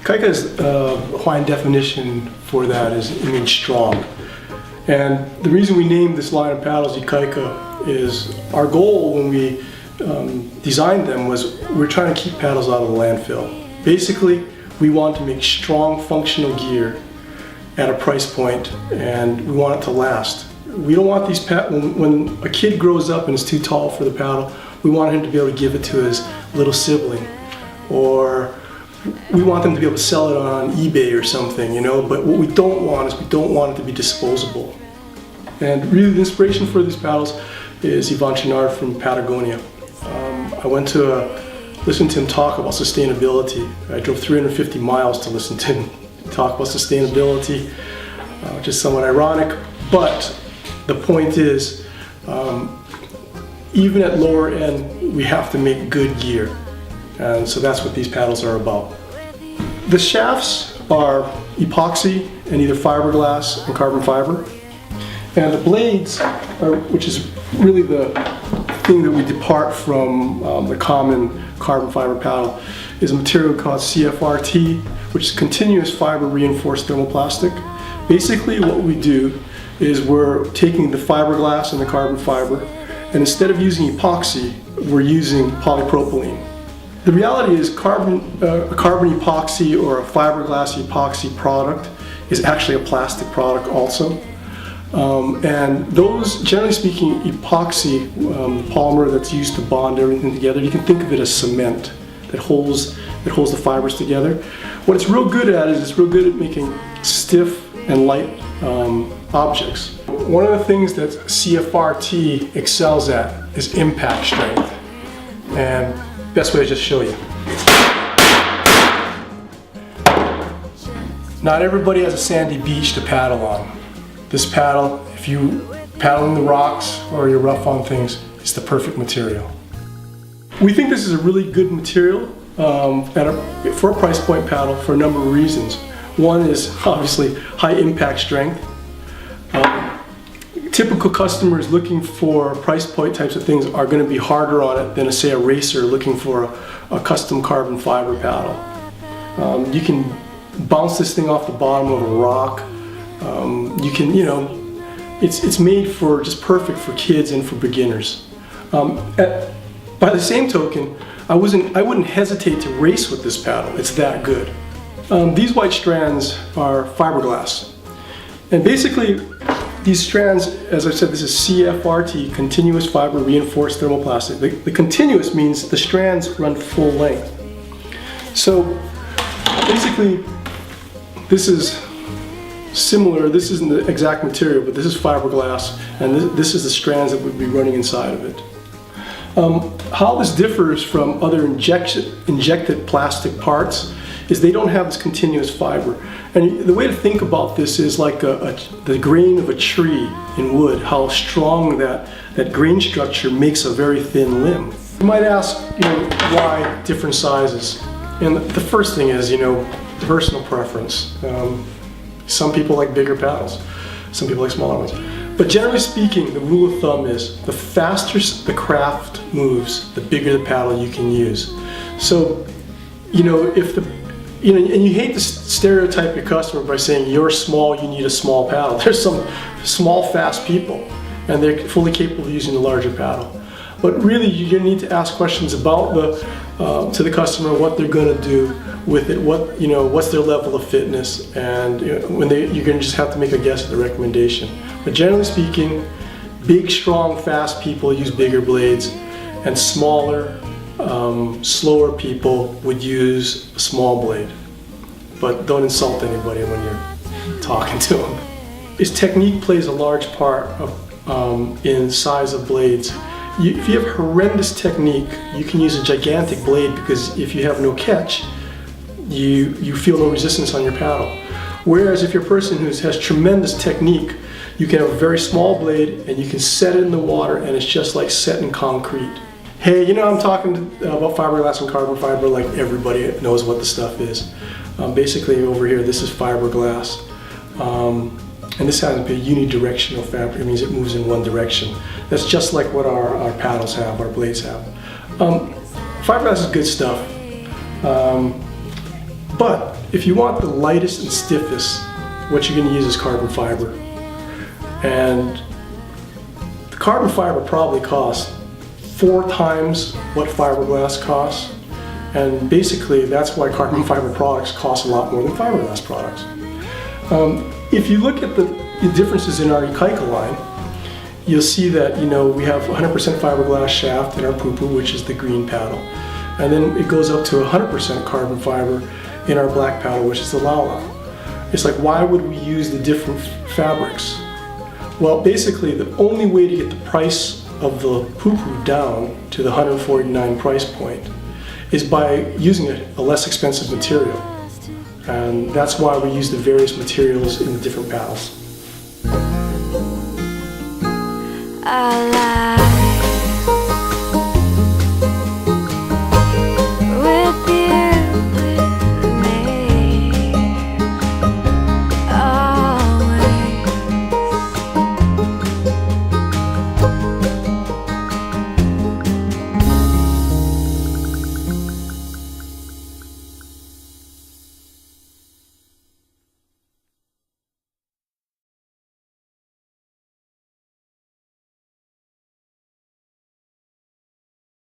Ikaika's Hawaiian definition for that is it means strong. And the reason we named this line of paddles Ikaika is our goal when we designed them was we're trying to keep paddles out of the landfill. Basically, we want to make strong functional gear at a price point, and we want it to last. We don't want these when a kid grows up and is too tall for the paddle, we want him to be able to give it to his little sibling, or we want them to be able to sell it on eBay or something, you know, but what we don't want is we don't want it to be disposable. And really the inspiration for these paddles is Ivan Chenard from Patagonia. I went to listen to him talk about sustainability. I drove 350 miles to listen to him talk about sustainability, which is somewhat ironic, but the point is, even at lower end, we have to make good gear. And so that's what these paddles are about. The shafts are epoxy and either fiberglass and carbon fiber. And the blades, which is really the thing that we depart from the common carbon fiber paddle, is a material called CFRT, which is continuous fiber reinforced thermoplastic. Basically what we do is we're taking the fiberglass and the carbon fiber, and instead of using epoxy, we're using polypropylene. The reality is a carbon epoxy or a fiberglass epoxy product is actually a plastic product also. And those, generally speaking, epoxy, polymer that's used to bond everything together, you can think of it as cement that holds the fibers together. What it's real good at is it's real good at making stiff and light objects. One of the things that CFRT excels at is impact strength. And best way to just show you. Not everybody has a sandy beach to paddle on. This paddle, if you paddle in the rocks or you're rough on things, it's the perfect material. We think this is a really good material for a price point paddle for a number of reasons. One is obviously high impact strength. Typical customers looking for price point types of things are going to be harder on it than, say, a racer looking for a custom carbon fiber paddle. You can bounce this thing off the bottom of a rock. You can, you know, it's made for just perfect for kids and for beginners. By the same token, I wouldn't hesitate to race with this paddle. It's that good. These white strands are fiberglass, and basically these strands, as I said, this is CFRT, continuous fiber reinforced thermoplastic. The continuous means the strands run full length. So basically, this is similar. This isn't the exact material, but this is fiberglass, and this is the strands that would be running inside of it. How this differs from other injected plastic parts is they don't have this continuous fiber. And the way to think about this is like the grain of a tree in wood, how strong that grain structure makes a very thin limb. You might ask, you know, why different sizes? And the first thing is, you know, personal preference. Some people like bigger paddles, some people like smaller ones. But generally speaking, the rule of thumb is the faster the craft moves, the bigger the paddle you can use. So, you know, and you hate to stereotype your customer by saying you're small, you need a small paddle. There's some small, fast people, and they're fully capable of using the larger paddle. But really, you're going to need to ask questions about to the customer what they're going to do with it, what's their level of fitness, and you're going to just have to make a guess at the recommendation. But generally speaking, big, strong, fast people use bigger blades, and smaller, slower people would use a small blade. But don't insult anybody when you're talking to them. Technique plays a large part in size of blades. If you have horrendous technique, you can use a gigantic blade because if you have no catch, you feel no resistance on your paddle. Whereas if you're a person who has tremendous technique, you can have a very small blade and you can set it in the water and it's just like setting concrete. Hey, you know, I'm talking about fiberglass and carbon fiber like everybody knows what the stuff is. Basically over here, this is fiberglass. And this has to be a unidirectional fabric. It means it moves in one direction. That's just like what our paddles have, our blades have. Fiberglass is good stuff. But if you want the lightest and stiffest, what you're going to use is carbon fiber. And the carbon fiber probably costs 4 times what fiberglass costs. And basically, that's why carbon fiber products cost a lot more than fiberglass products. If you look at the differences in our Ikaika line, you'll see that we have 100% fiberglass shaft in our poo-poo, which is the green paddle. And then it goes up to 100% carbon fiber in our black paddle, which is the Laola. It's like, why would we use the different fabrics? Well, basically, the only way to get the price of the poo-poo down to the $149 price point is by using a less expensive material. And that's why we use the various materials in the different paddles.